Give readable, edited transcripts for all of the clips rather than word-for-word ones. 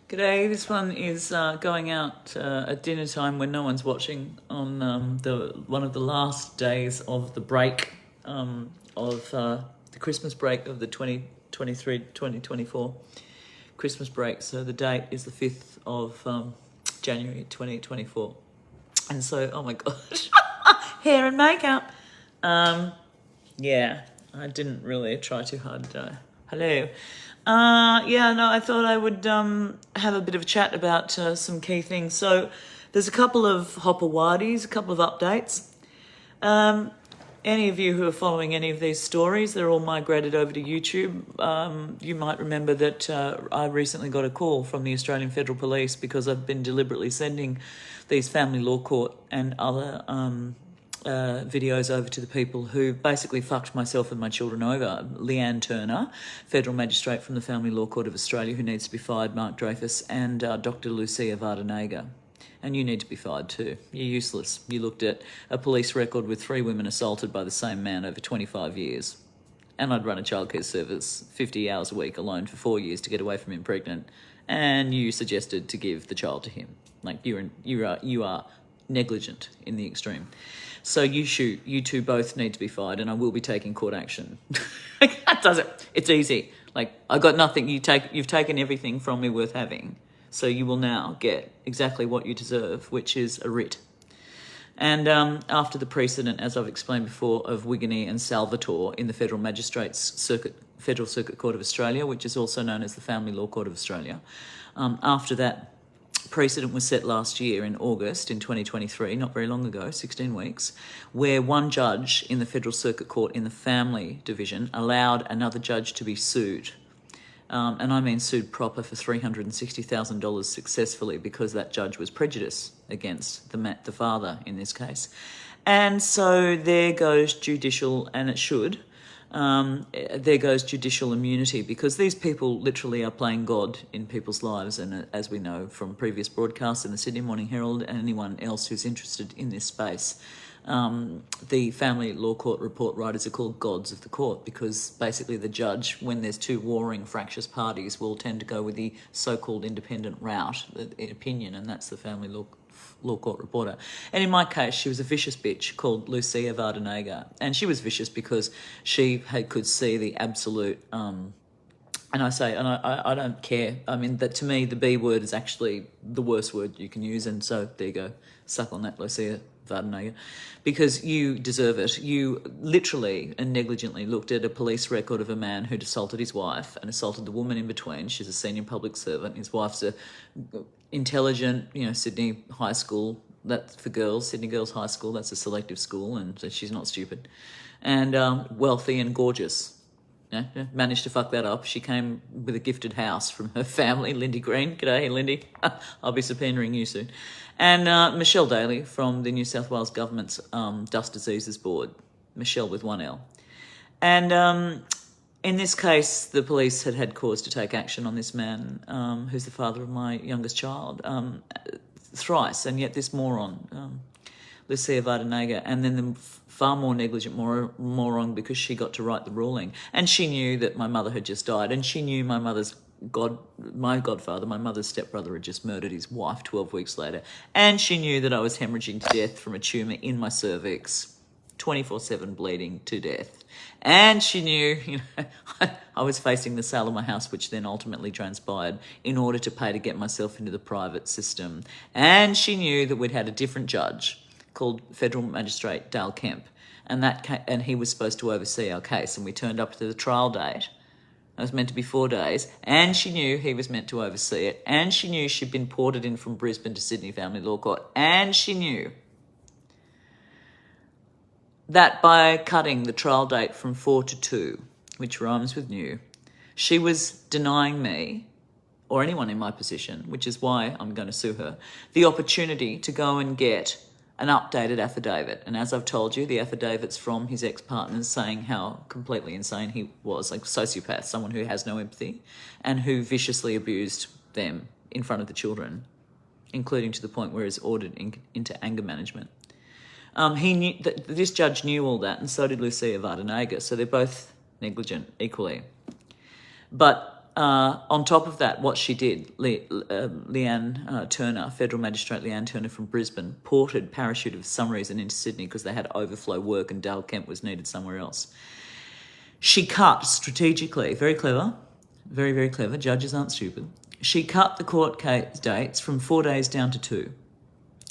G'day, this one is going out at dinner time when no one's watching on one of the last days of the break of the Christmas break of the 2023-2024 Christmas break. So the date is the 5th of January 2024. And so, oh my gosh, hair and makeup. Yeah, I didn't really try too hard, did I? Hello. I thought I would have a bit of a chat about some key things. So there's a couple of hopper-waddies, a couple of updates. Any of you who are following any of these stories, they're all migrated over to YouTube. You might remember that I recently got a call from the Australian Federal Police because I've been deliberately sending these family law court and other videos over to the people who basically fucked myself and my children over. Leanne Turner, Federal Magistrate from the Family Law Court of Australia, who needs to be fired, Mark Dreyfus, and Dr. Lucia Vardenega. And you need to be fired too. You're useless. You looked at a police record with 3 women assaulted by the same man over 25 years. And I'd run a childcare service 50 hours a week alone for 4 years to get away from him pregnant. And you suggested to give the child to him. Like you are negligent in the extreme. So you two both need to be fired, and I will be taking court action. That does it. It's easy. Like, I got nothing. You've taken everything from me worth having. So you will now get exactly what you deserve, which is a writ. And after the precedent, as I've explained before, of Wiggany and Salvatore in the Federal Circuit Court of Australia, which is also known as the Family Law Court of Australia, after that precedent was set last year in August in 2023, not very long ago, 16 weeks, where one judge in the Federal Circuit Court in the Family Division allowed another judge to be sued. And I mean sued proper for $360,000 successfully because that judge was prejudiced against the father in this case. And so there goes judicial, and it should, there goes judicial immunity, because these people literally are playing God in people's lives. And as we know from previous broadcasts in the Sydney Morning Herald and anyone else who's interested in this space, the family law court report writers are called gods of the court, because basically the judge, when there's 2 warring fractious parties, will tend to go with the so-called independent route, the opinion, and that's the family law court reporter. And in my case, she was a vicious bitch called Lucia Vardenega, and she was vicious because she could see the absolute and I don't care. I mean, that to me, the B word is actually the worst word you can use, and so there you go, suck on that, Lucia Vardenega, because you deserve it. You literally and negligently looked at a police record of a man who'd assaulted his wife and assaulted the woman in between. She's a senior public servant. His wife's a intelligent, Sydney high school. That's for girls, Sydney Girls High School. That's a selective school, and so she's not stupid, and wealthy and gorgeous. Managed to fuck that up. She came with a gifted house from her family, Lindy Green. G'day, Lindy. I'll be subpoenaing you soon. And Michelle Daly from the New South Wales Government's Dust Diseases Board. Michelle with 1 L. And in this case, the police had cause to take action on this man, who's the father of my youngest child, thrice. And yet this moron, Lucia Vardenega, and then the far more negligent moron, because she got to write the ruling. And she knew that my mother had just died, and she knew my mother's godfather, my mother's stepbrother, had just murdered his wife 12 weeks later. And she knew that I was hemorrhaging to death from a tumour in my cervix, 24/7 bleeding to death. And she knew, I was facing the sale of my house, which then ultimately transpired, in order to pay to get myself into the private system. And she knew that we'd had a different judge called Federal Magistrate Dale Kemp, and he was supposed to oversee our case. And we turned up to the trial date. It was meant to be 4 days, and she knew he was meant to oversee it, and she knew she'd been ported in from Brisbane to Sydney Family Law Court, and she knew that by cutting the trial date from 4 to 2, which rhymes with new, she was denying me, or anyone in my position, which is why I'm going to sue her, the opportunity to go and get an updated affidavit. And as I've told you, the affidavit's from his ex-partners saying how completely insane he was, like a sociopath, someone who has no empathy, and who viciously abused them in front of the children, including to the point where he's ordered into anger management. He knew that this judge knew all that, and so did Lucia Vardenega, so they're both negligent equally. But on top of that, what she did, Leanne Turner, Federal Magistrate Leanne Turner from Brisbane, parachuted for some reason into Sydney because they had overflow work and Dale Kemp was needed somewhere else. She cut strategically, very clever, very, very clever, judges aren't stupid. She cut the court case dates from 4 days down to 2,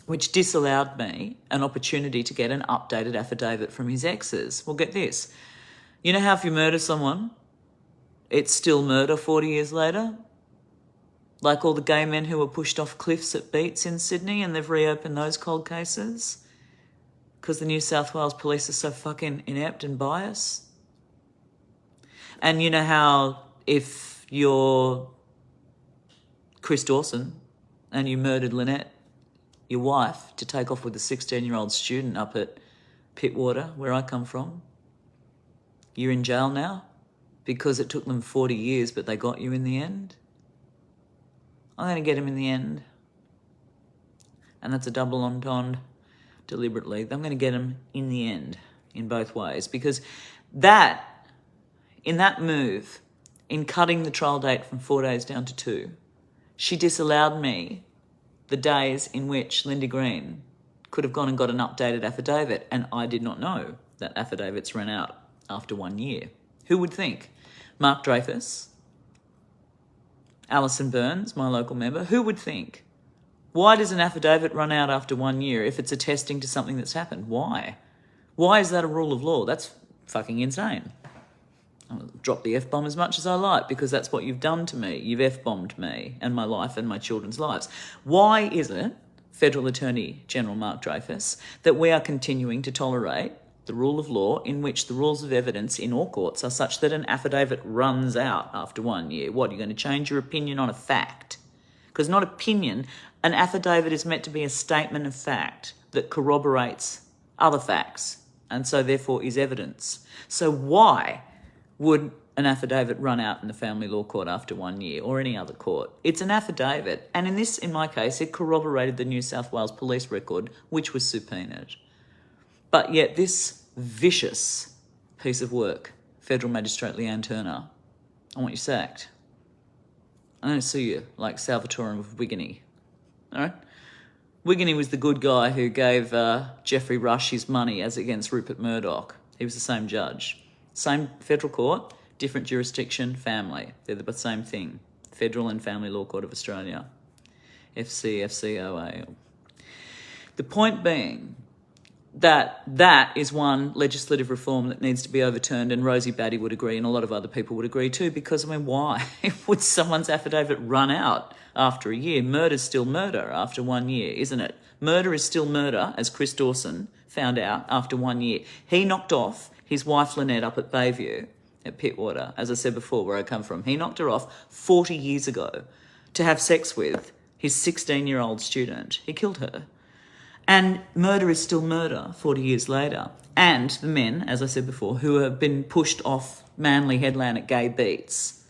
which disallowed me an opportunity to get an updated affidavit from his exes. Well, get this. You know how if you murder someone, it's still murder 40 years later? Like all the gay men who were pushed off cliffs at Beats in Sydney and they've reopened those cold cases? Because the New South Wales police are so fucking inept and biased? And you know how if you're Chris Dawson and you murdered Lynette, your wife, to take off with a 16-year-old student up at Pittwater, where I come from, you're in jail now because it took them 40 years, but they got you in the end? I'm going to get him in the end. And that's a double entendre deliberately. I'm going to get him in the end in both ways because in that move, in cutting the trial date from 4 days down to 2, she disallowed me the days in which Lindy Green could have gone and got an updated affidavit, and I did not know that affidavits ran out after 1 year. Who would think? Mark Dreyfus, Alison Burns, my local member, who would think? Why does an affidavit run out after 1 year if it's attesting to something that's happened? Why? Why is that a rule of law? That's fucking insane. I'll drop the F-bomb as much as I like because that's what you've done to me. You've F-bombed me and my life and my children's lives. Why is it, Federal Attorney General Mark Dreyfus, that we are continuing to tolerate the rule of law in which the rules of evidence in all courts are such that an affidavit runs out after 1 year? What, you're going to change your opinion on a fact? Because not opinion, an affidavit is meant to be a statement of fact that corroborates other facts and so therefore is evidence. So why would an affidavit run out in the family law court after 1 year or any other court? It's an affidavit. And in my case, it corroborated the New South Wales police record, which was subpoenaed. But yet this vicious piece of work, Federal Magistrate Leanne Turner, I want you sacked. I'm going to sue you like Salvatore of Wiggany. All right? Wiggany was the good guy who gave Geoffrey Rush his money as against Rupert Murdoch. He was the same judge. Same federal court, different jurisdiction, family. They're the same thing. Federal and Family Law Court of Australia. FCOA. The point being that is one legislative reform that needs to be overturned, and Rosie Batty would agree and a lot of other people would agree too, because, I mean, why would someone's affidavit run out after a year? Murder's still murder after 1 year, isn't it? Murder is still murder, as Chris Dawson found out after 1 year. He knocked off his wife Lynette up at Bayview at Pittwater, as I said before, where I come from. He knocked her off 40 years ago to have sex with his 16-year-old student. He killed her. And murder is still murder 40 years later. And the men, as I said before, who have been pushed off Manly headland at gay beats,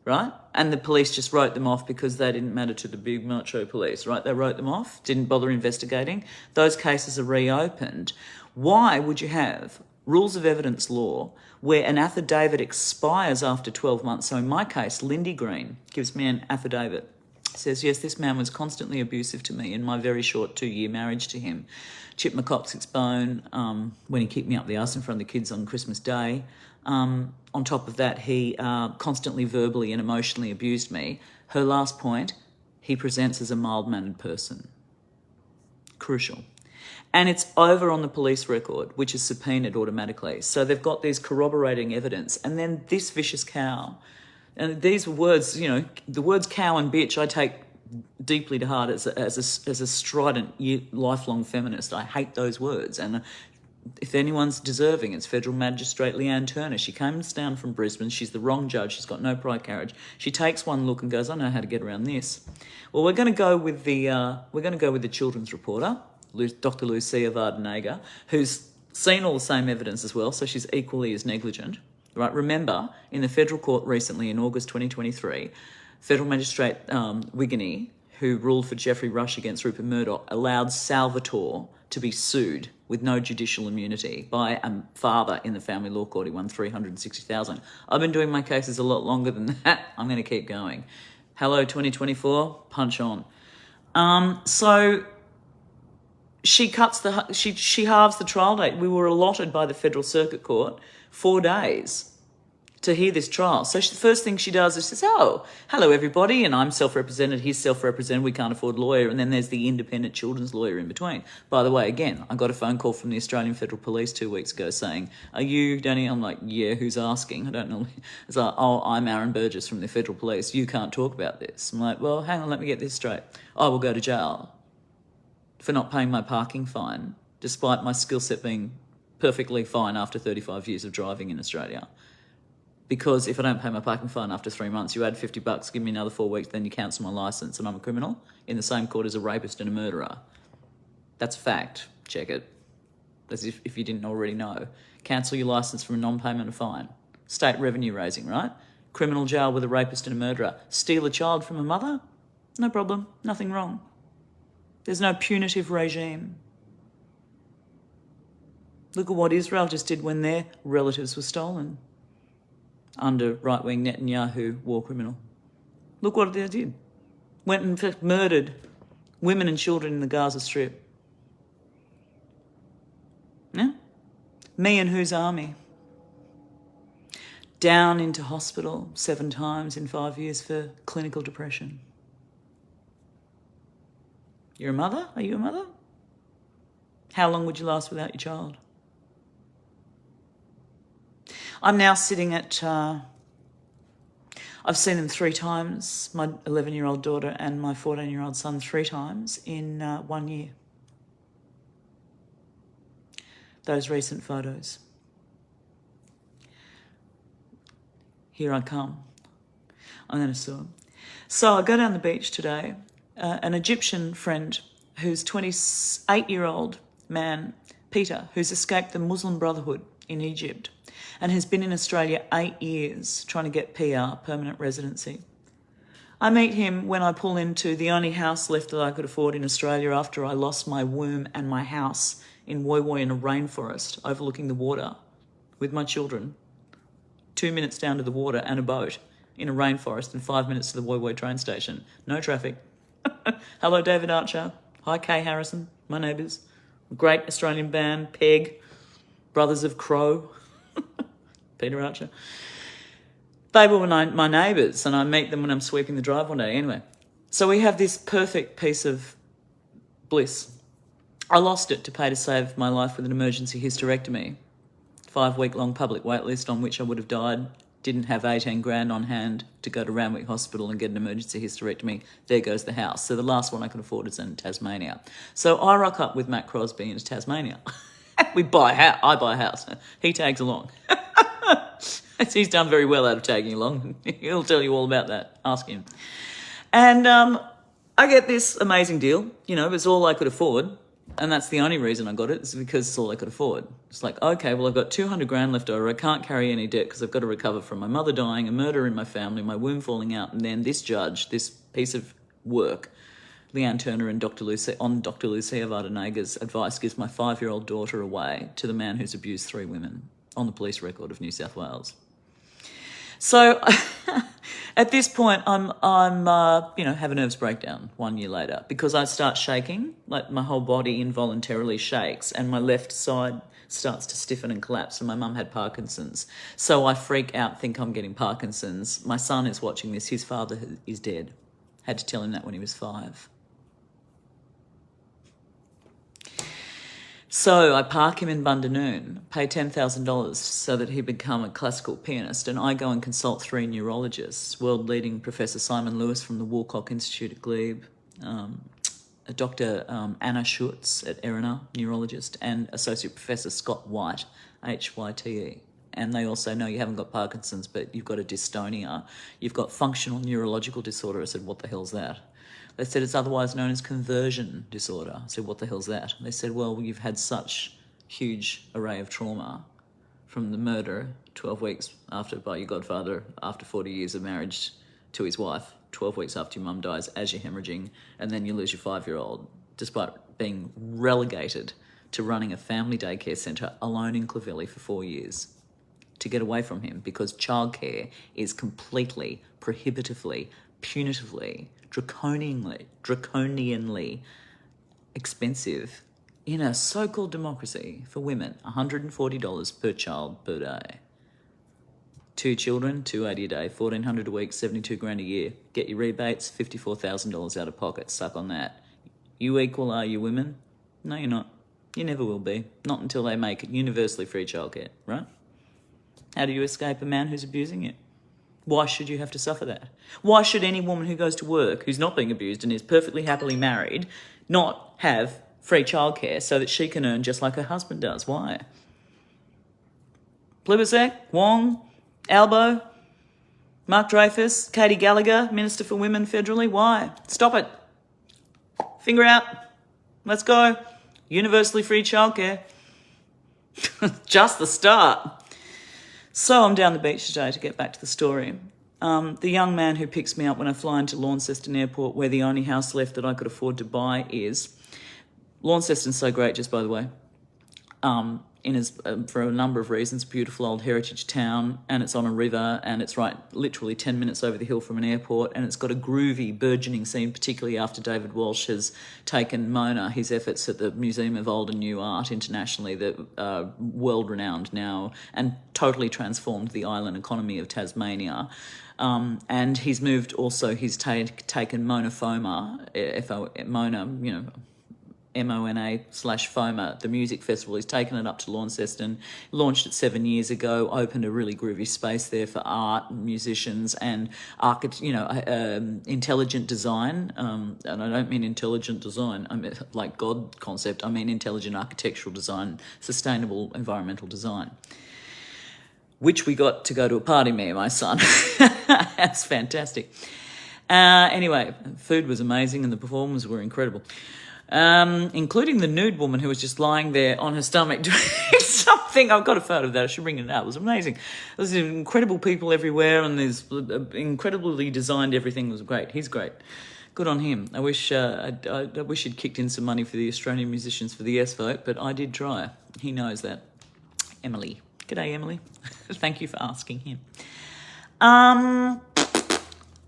right? And the police just wrote them off because they didn't matter to the big macho police, right? They wrote them off, didn't bother investigating. Those cases are reopened. Why would you have rules of evidence law where an affidavit expires after 12 months? So in my case, Lindy Green gives me an affidavit. Says, yes, this man was constantly abusive to me in my very short 2-year marriage to him. Chipped my coccyx bone when he kicked me up the arse in front of the kids on Christmas Day. On top of that, he constantly verbally and emotionally abused me. Her last point, he presents as a mild-mannered person. Crucial. And it's over on the police record, which is subpoenaed automatically. So they've got these corroborating evidence. And then this vicious cow, and these words, you know, the words cow and bitch I take deeply to heart as a strident, lifelong feminist. I hate those words. And if anyone's deserving, it's Federal Magistrate Leanne Turner. She comes down from Brisbane. She's the wrong judge. She's got no prior carriage. She takes one look and goes, I know how to get around this. Well, we're going to go with the children's reporter, Dr. Lucia Vardenegger, who's seen all the same evidence as well, so she's equally as negligent. Right? Remember, in the federal court recently in August 2023, Federal Magistrate Wiggany, who ruled for Geoffrey Rush against Rupert Murdoch, allowed Salvatore to be sued with no judicial immunity by a father in the family law court. He won $360,000. I've been doing my cases a lot longer than that. I'm going to keep going. Hello, 2024, punch on. So she halves the trial date. We were allotted by the Federal Circuit Court 4 days to hear this trial. So the first thing she does is she says, oh, hello everybody, and I'm self-represented, he's self-represented, we can't afford a lawyer, and then there's the independent children's lawyer in between. By the way, again, I got a phone call from the Australian Federal Police 2 weeks ago saying, are you Danny? I'm like, yeah, who's asking? I don't know. It's like, oh, I'm Aaron Burgess from the Federal Police, you can't talk about this. I'm like, well, hang on, let me get this straight. I will go to jail for not paying my parking fine, despite my skill set being perfectly fine after 35 years of driving in Australia. Because if I don't pay my parking fine after 3 months, you add $50, give me another 4 weeks, then you cancel my licence and I'm a criminal in the same court as a rapist and a murderer. That's a fact. Check it. As if you didn't already know. Cancel your licence for a non-payment of fine. State revenue raising, right? Criminal jail with a rapist and a murderer. Steal a child from a mother? No problem. Nothing wrong. There's no punitive regime. Look at what Israel just did when their relatives were stolen under right-wing Netanyahu war criminal. Look what they did. Went and in fact murdered women and children in the Gaza Strip. Yeah? Me and whose army? Down into hospital 7 times in 5 years for clinical depression. You're a mother? Are you a mother? How long would you last without your child? I'm now sitting at, I've seen them 3 times, my 11-year-old daughter and my 14-year-old son 3 times in 1 year. Those recent photos. Here I come. I'm going to sue him. So I go down the beach today. An Egyptian friend who's 28-year-old man, Peter, who's escaped the Muslim Brotherhood in Egypt and has been in Australia 8 years trying to get PR, permanent residency. I meet him when I pull into the only house left that I could afford in Australia after I lost my womb and my house in Woy Woy in a rainforest overlooking the water with my children. 2 minutes down to the water and a boat in a rainforest and 5 minutes to the Woy Woy train station. No traffic. Hello, David Archer. Hi, Kay Harrison, my neighbours. Great Australian band, Peg, Brothers of Crow, Peter Archer. They were my neighbours, and I meet them when I'm sweeping the drive one day. Anyway, so we have this perfect piece of bliss. I lost it to pay to save my life with an emergency hysterectomy. 5-week-long public wait list on which I would have died. Didn't have 18 grand on hand to go to Randwick Hospital and get an emergency hysterectomy. There goes the house. So the last one I could afford is in Tasmania. So I rock up with Matt Crosby into Tasmania. I buy a house. He tags along. He's done very well out of tagging along. He'll tell you all about that. Ask him. And I get this amazing deal. You know, it's all I could afford. And that's the only reason I got it, is because it's all I could afford. It's like, okay, well, I've got 200 grand left over. I can't carry any debt because I've got to recover from my mother dying, a murder in my family, my womb falling out, and then this judge, this piece of work, Leanne Turner and Dr. Lucia Vardanega's advice, gives my 5-year-old daughter away to the man who's abused 3 women on the police record of New South Wales. So at this point, I'm have a nervous breakdown 1 year later because I start shaking, like my whole body involuntarily shakes and my left side starts to stiffen and collapse, and my mum had Parkinson's. So I freak out, think I'm getting Parkinson's. My son is watching this. His father is dead. Had to tell him that when he was 5. So I park him in Bundanoon, pay $10,000 so that he become a classical pianist, and I go and consult 3 neurologists, world-leading Professor Simon Lewis from the Woolcock Institute at Glebe, Dr. Anna Schutz at Erina, neurologist, and Associate Professor Scott White, HYTE. And they also know you haven't got Parkinson's, but you've got a dystonia. You've got functional neurological disorder. I said, what the hell's that? They said it's otherwise known as conversion disorder. I said, what the hell's that? They said, well, you've had such huge array of trauma from the murder 12 weeks by your godfather after 40 years of marriage to his wife 12 weeks after your mum dies as you're hemorrhaging, and then you lose your 5-year-old, despite being relegated to running a family daycare centre alone in Clovelly for 4 years to get away from him, because childcare is completely, prohibitively, punitively, draconianly expensive in a so-called democracy for women. $140 per child per day. 2 children, $280 a day, $1,400 a week, 72 grand a year. Get your rebates, $54,000 out of pocket. Suck on that. You equal, are you, women? No, you're not. You never will be. Not until they make it universally free childcare, right? How do you escape a man who's abusing you? Why should you have to suffer that? Why should any woman who goes to work, who's not being abused and is perfectly happily married, not have free childcare so that she can earn just like her husband does? Why? Plibersek, Wong, Albo, Mark Dreyfus, Katie Gallagher, Minister for Women federally. Why? Stop it. Finger out. Let's go. Universally free childcare. Just the start. So I'm down the beach today, to get back to the story. The young man who picks me up when I fly into Launceston Airport, where the only house left that I could afford to buy is... Launceston's so great, just by the way. For a number of reasons, beautiful old heritage town, and it's on a river, and it's right literally 10 minutes over the hill from an airport, and it's got a groovy, burgeoning scene, particularly after David Walsh has taken Mona, his efforts at the Museum of Old and New Art internationally, that are world-renowned now, and totally transformed the island economy of Tasmania. And he's moved also, he's taken Mona FOMA, Mona, MONA/FOMA, the music festival. He's taken it up to Launceston, launched it 7 years ago, opened a really groovy space there for art and musicians and intelligent design. And I don't mean intelligent design, I mean like God concept, I mean intelligent architectural design, sustainable environmental design. Which we got to go to a party, me and my son. That's fantastic. Anyway, food was amazing and the performances were incredible. Including the nude woman who was just lying there on her stomach doing something. I've got a photo of that. I should bring it out. It was amazing. There's incredible people everywhere, and there's incredibly designed. Everything was great. He's great. Good on him. I wish he'd kicked in some money for the Australian musicians for the yes vote, but I did try. He knows that. Emily. G'day, Emily. Thank you for asking him.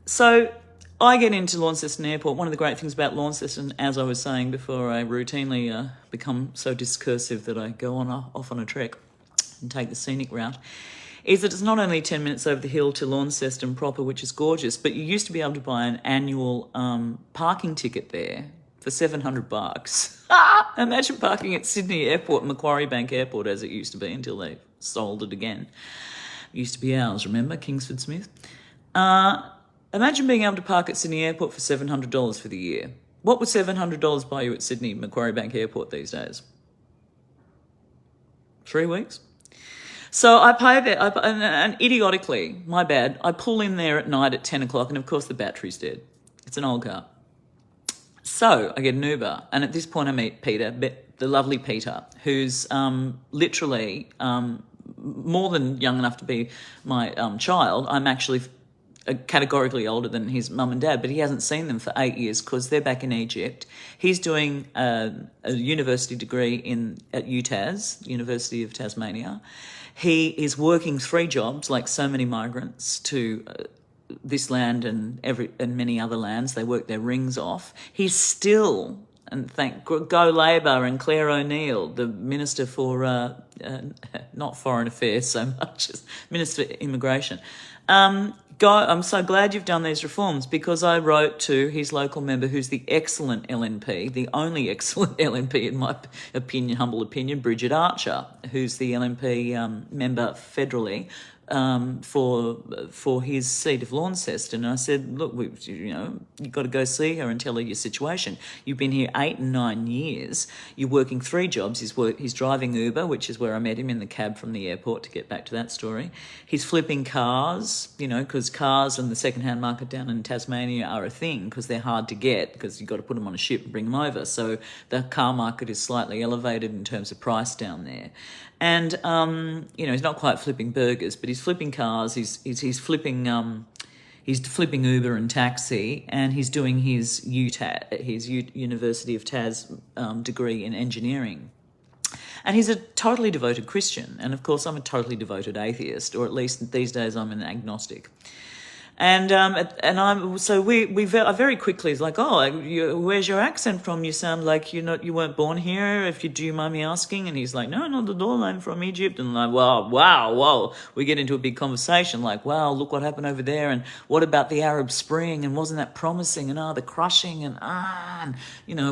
So I get into Launceston Airport. One of the great things about Launceston, as I was saying before, I routinely become so discursive that I go off on a trek and take the scenic route, is that it's not only 10 minutes over the hill to Launceston proper, which is gorgeous, but you used to be able to buy an annual parking ticket there for $700. Imagine parking at Sydney Airport, Macquarie Bank Airport, as it used to be until they sold it again. It used to be ours, remember? Kingsford Smith. Imagine being able to park at Sydney Airport for $700 for the year. What would $700 buy you at Sydney Macquarie Bank Airport these days? 3 weeks? So I pay there, and idiotically, my bad, I pull in there at night at 10 o'clock, and of course the battery's dead. It's an old car. So I get an Uber, and at this point I meet Peter, the lovely Peter, who's literally more than young enough to be my child. I'm actually categorically older than his mum and dad, but he hasn't seen them for 8 years because they're back in Egypt. He's doing a university degree at UTAS, University of Tasmania. He is working 3 jobs, like so many migrants, to this land and many other lands. They work their rings off. He's still, and thank Go Labor and Claire O'Neill, the Minister for not Foreign Affairs so much as Minister for Immigration. I'm so glad you've done these reforms, because I wrote to his local member, who's the excellent LNP, the only excellent LNP in my opinion, humble opinion, Bridget Archer, who's the LNP member federally for his seat of Launceston. And I said, look, you've got to go see her and tell her your situation. You've been here 8 and 9 years. You're working 3 jobs. He's driving Uber, which is where I met him in the cab from the airport, to get back to that story. He's flipping cars, because cars and the second-hand market down in Tasmania are a thing, because they're hard to get, because you've got to put them on a ship and bring them over. So the car market is slightly elevated in terms of price down there. And, he's not quite flipping burgers, but he's flipping cars, he's flipping He's flipping Uber and taxi, and he's doing his University of Tas degree in engineering. And he's a totally devoted Christian. And of course, I'm a totally devoted atheist, or at least these days I'm an agnostic. And I very quickly was like, oh, where's your accent from? You sound like you weren't born here. Do you mind me asking? And he's like, no, not at all. I'm from Egypt. And I'm like, wow. We get into a big conversation like, wow, look what happened over there. And what about the Arab Spring? And wasn't that promising? And the crushing and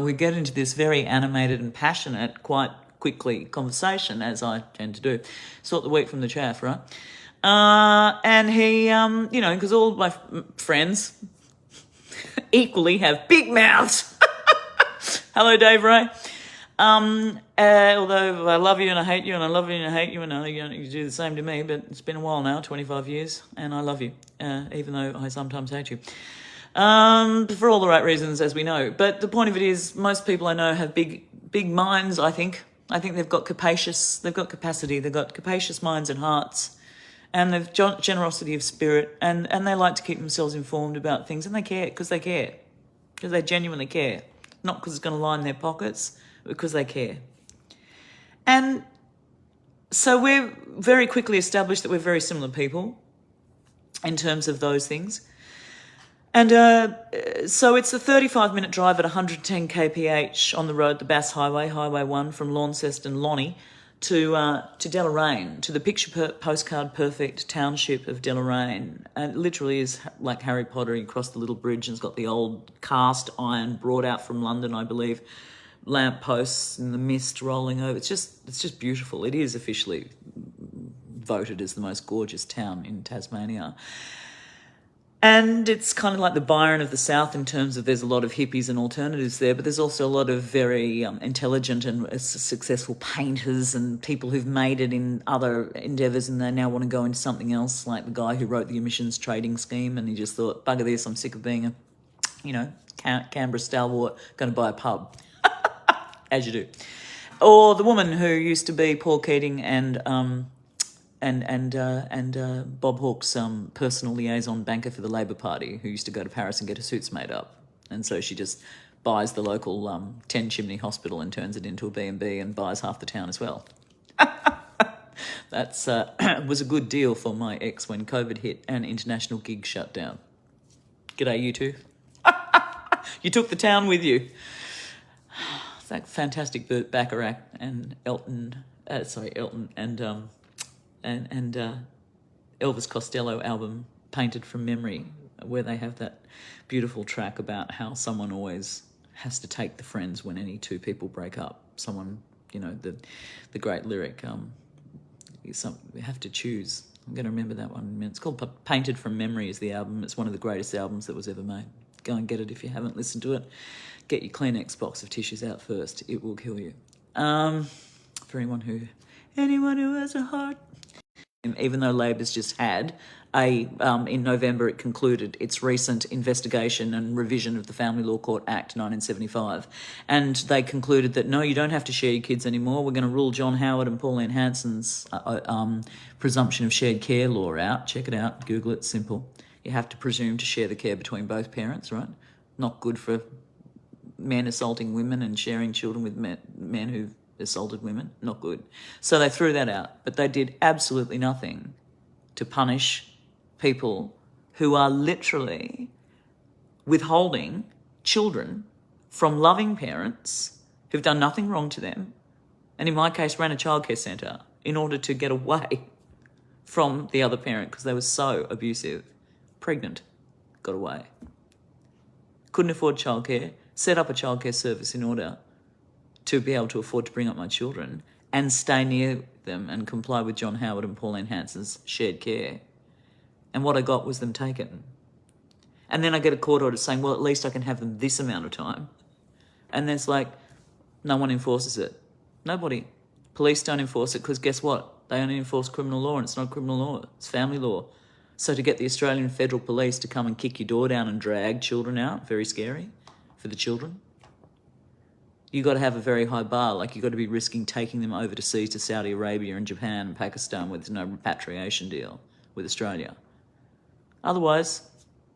we get into this very animated and passionate, quite quickly conversation, as I tend to do. Sort the wheat from the chaff, right? And he, because all my friends equally have big mouths. Hello, Dave Ray. Although I love you and I hate you and I love you and I hate you and you do the same to me, but it's been a while now, 25 years, and I love you, even though I sometimes hate you. For all the right reasons, as we know. But the point of it is, most people I know have big minds, I think. I think they've got capacity, they've got capacious minds and hearts. And they've generosity of spirit, and they like to keep themselves informed about things, and they care, because they genuinely care. Not because it's going to line their pockets, but because they care. And so we're very quickly established that we're very similar people in terms of those things. And so it's a 35-minute drive at 110 kph on the road, the Bass Highway, Highway 1, from Launceston, Lonnie, to Deloraine, to the postcard perfect township of Deloraine. And it literally is like Harry Potter. You cross the little bridge and it's got the old cast iron brought out from London, I believe, lamp posts and the mist rolling over. It's just beautiful. It is officially voted as the most gorgeous town in Tasmania. And it's kind of like the Byron of the South in terms of there's a lot of hippies and alternatives there, but there's also a lot of very intelligent and successful painters and people who've made it in other endeavours, and they now want to go into something else, like the guy who wrote the emissions trading scheme, and he just thought, bugger this, I'm sick of being Canberra stalwart, going to buy a pub, as you do. Or the woman who used to be Paul Keating and Bob Hawke's personal liaison banker for the Labor Party, who used to go to Paris and get her suits made up. And so she just buys the local 10-chimney hospital and turns it into a B&B and buys half the town as well. That's was a good deal for my ex when COVID hit and international gigs shut down. G'day, you two. You took the town with you. That fantastic Burt Bacharach and Elton and Elvis Costello album, Painted from Memory, where they have that beautiful track about how someone always has to take the friends when any two people break up. Someone, the great lyric, you have to choose. I'm going to remember that one in a minute. It's called Painted from Memory is the album. It's one of the greatest albums that was ever made. Go and get it if you haven't listened to it. Get your Kleenex box of tissues out first. It will kill you. For anyone who has a heart. Even though Labor's just had in November it concluded its recent investigation and revision of the Family Law Court Act 1975. And they concluded that, no, you don't have to share your kids anymore. We're going to rule John Howard and Pauline Hanson's presumption of shared care law out. Check it out. Google it. Simple. You have to presume to share the care between both parents, right? Not good for men assaulting women and sharing children with men who've assaulted women. Not good. So they threw that out, but they did absolutely nothing to punish people who are literally withholding children from loving parents who've done nothing wrong to them, and in my case ran a childcare centre in order to get away from the other parent because they were so abusive. Pregnant, got away. Couldn't afford childcare, set up a childcare service in order to be able to afford to bring up my children and stay near them and comply with John Howard and Pauline Hanson's shared care. And what I got was them taken. And then I get a court order saying, well, at least I can have them this amount of time. And then it's like, no one enforces it. Nobody. Police don't enforce it because guess what? They only enforce criminal law, and it's not criminal law. It's family law. So to get the Australian Federal Police to come and kick your door down and drag children out, very scary for the children. You've got to have a very high bar. Like, you've got to be risking taking them overseas to Saudi Arabia and Japan and Pakistan where there's no repatriation deal with Australia. Otherwise,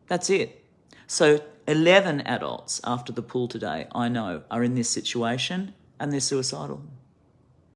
That's it. So 11 adults after the pool today, I know, are in this situation and they're suicidal.